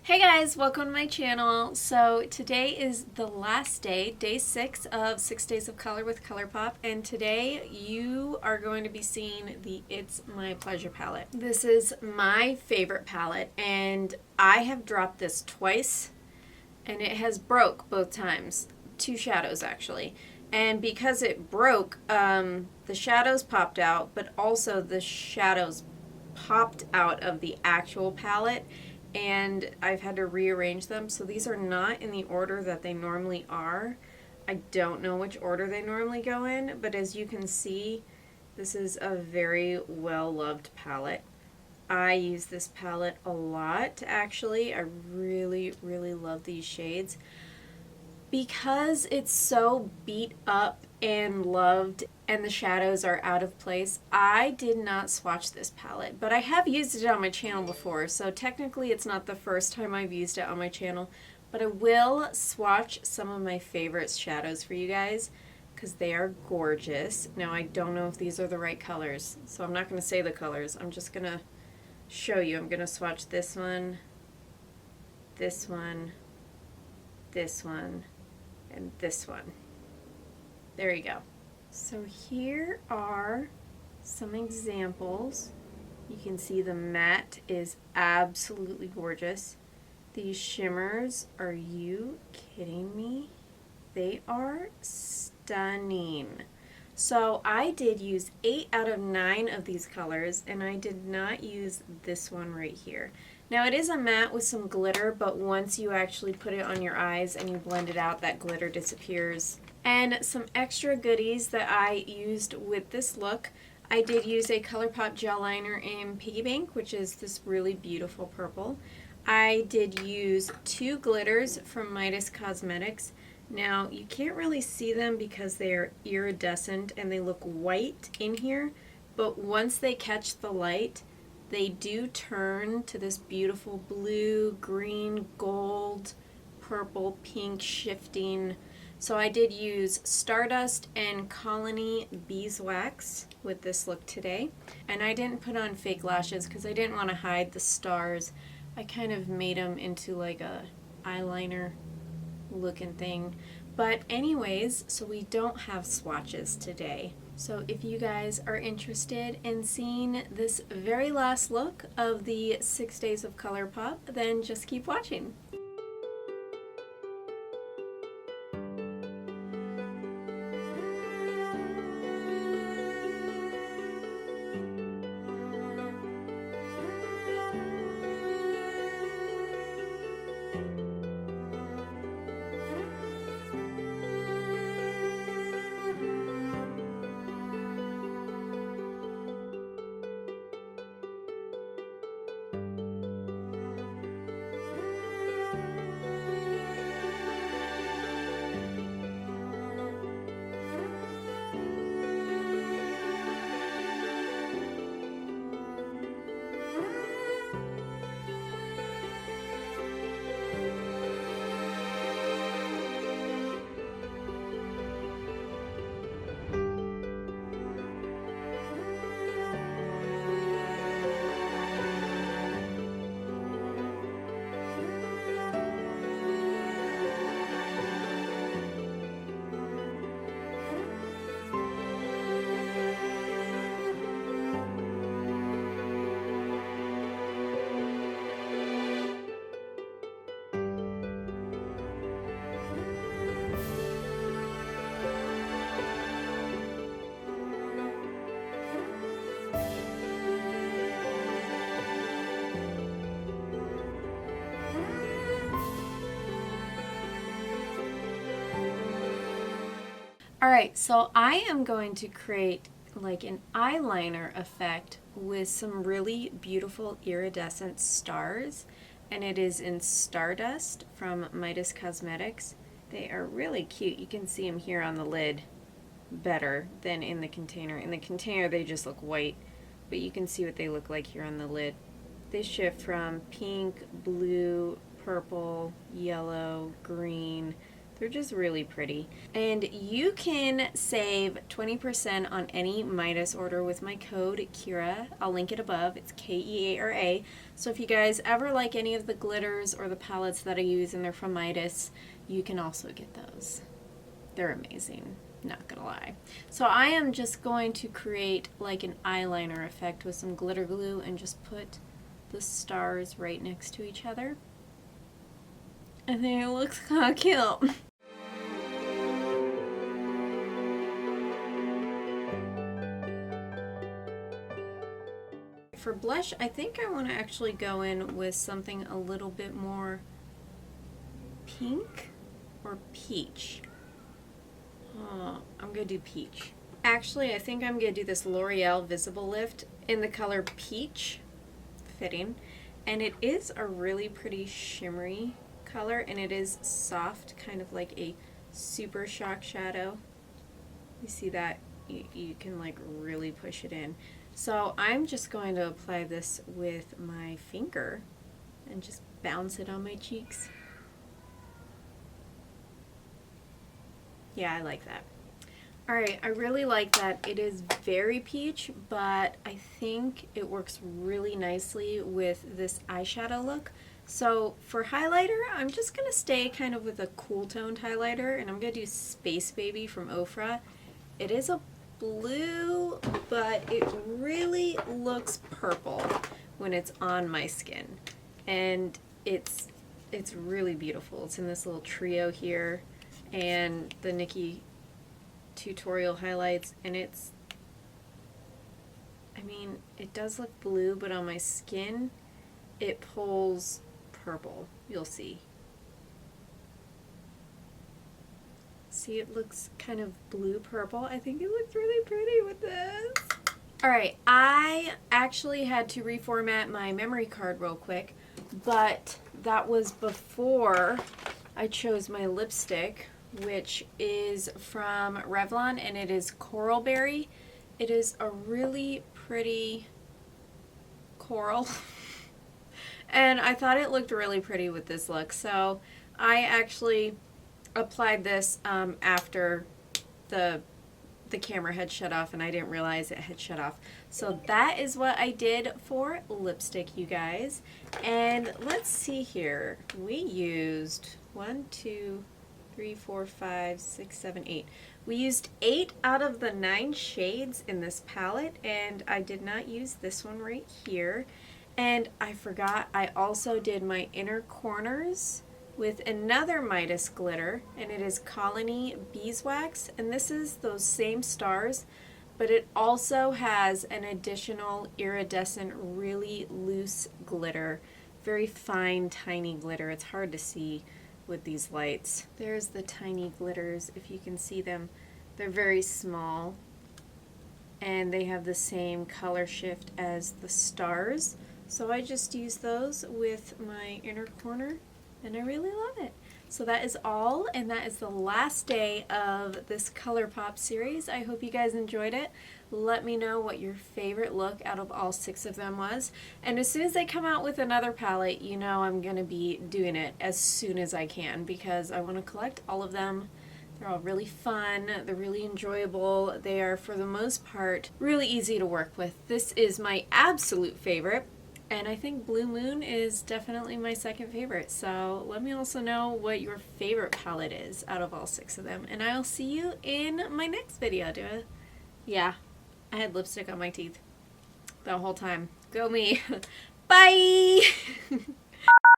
Hey guys, welcome to my channel. So today is the last day, day 6 of 6 Days of Color with Colourpop, and today you are going to be seeing the It's My Pleasure palette. This is my favorite palette, and I have dropped this twice, and it has broke both times. 2 shadows actually. And because it broke, the shadows popped out, but also the shadows popped out of the actual palette, and I've had to rearrange them. So these are not in the order that they normally are. I don't know which order they normally go in, but as you can see, this is a very well-loved palette. I use this palette a lot, actually. I really, really love these shades. Because it's so beat up and loved and the shadows are out of place, I did not swatch this palette, but I have used it on my channel before, so technically it's not the first time I've used it on my channel, but I will swatch some of my favorite shadows for you guys because they are gorgeous. Now I don't know if these are the right colors, so I'm not going to say the colors. I'm just going to show you. I'm going to swatch this one, this one, this one, and this one. There you go. So here are some examples. You can see the matte is absolutely gorgeous. These shimmers, are you kidding me? They are stunning. So I did use 8 out of 9 of these colors, and I did not use this one right here. Now it is a matte with some glitter, but once you actually put it on your eyes and you blend it out, that glitter disappears. And some extra goodies that I used with this look, I did use a Colourpop gel liner in Piggy Bank, which is this really beautiful purple. I did use 2 glitters from Midas Cosmetics. Now you can't really see them because they are iridescent and they look white in here, but once they catch the light, they do turn to this beautiful blue, green, gold, purple, pink shifting. So I did use Stardust and Colony Beeswax with this look today. And I didn't put on fake lashes because I didn't want to hide the stars. I kind of made them into like a eyeliner looking thing. But anyways, so we don't have swatches today. So if you guys are interested in seeing this very last look of the 6 Days of Colourpop, then just keep watching. Alright, so I am going to create like an eyeliner effect with some really beautiful iridescent stars, and it is in Stardust from Midas Cosmetics. They are really cute. You can see them here on the lid better than in the container. In the container they just look white, but you can see what they look like here on the lid. They shift from pink, blue, purple, yellow, green, They're just really pretty. And you can save 20% on any Midas order with my code Kira. I'll link it above. It's Keara. So if you guys ever like any of the glitters or the palettes that I use and they're from Midas, you can also get those. They're amazing, not gonna lie. So I am just going to create like an eyeliner effect with some glitter glue and just put the stars right next to each other. I think it looks kind of cute. For blush, I think I want to actually go in with something a little bit more pink or peach. Oh, I'm going to do peach. Actually, I think I'm going to do this L'Oreal Visible Lift in the color Peach. Fitting. And it is a really pretty shimmery color, and it is soft, kind of like a super shock shadow. You see that? You can like really push it in. So I'm just going to apply this with my finger and just bounce it on my cheeks. Yeah, I like that. Alright, I really like that. It is very peach, but I think it works really nicely with this eyeshadow look. So for highlighter, I'm just going to stay kind of with a cool toned highlighter, and I'm going to do Space Baby from Ofra. It is a blue, but it really looks purple when it's on my skin. And it's really beautiful. It's in this little trio here, and the Nikki tutorial highlights, and it's, I mean, it does look blue, but on my skin it pulls purple. You'll see. See, it looks kind of blue purple. I think it looks really pretty with this. Alright, I actually had to reformat my memory card real quick, but that was before I chose my lipstick, which is from Revlon, and it is Coral Berry. It is a really pretty coral. And I thought it looked really pretty with this look, so I actually applied this after the camera had shut off, and I didn't realize it had shut off. So that is what I did for lipstick, you guys. And let's see here. We used 1, 2, 3, 4, 5, 6, 7, 8. We used 8 out of the 9 shades in this palette, and I did not use this one right here. And I forgot, I also did my inner corners with another Midas glitter, and it is Colony Beeswax, and this is those same stars, but it also has an additional iridescent, really loose glitter. Very fine, tiny glitter. It's hard to see with these lights. There's the tiny glitters, if you can see them. They're very small, and they have the same color shift as the stars. So I just use those with my inner corner, and I really love it. So that is all, and that is the last day of this Colourpop series. I hope you guys enjoyed it. Let me know what your favorite look out of all 6 of them was. And as soon as they come out with another palette, you know I'm going to be doing it as soon as I can, because I want to collect all of them. They're all really fun, they're really enjoyable, they are for the most part really easy to work with. This is my absolute favorite. And I think Blue Moon is definitely my second favorite. So let me also know what your favorite palette is out of all 6 of them. And I'll see you in my next video. Yeah, I had lipstick on my teeth the whole time. Go me. Bye!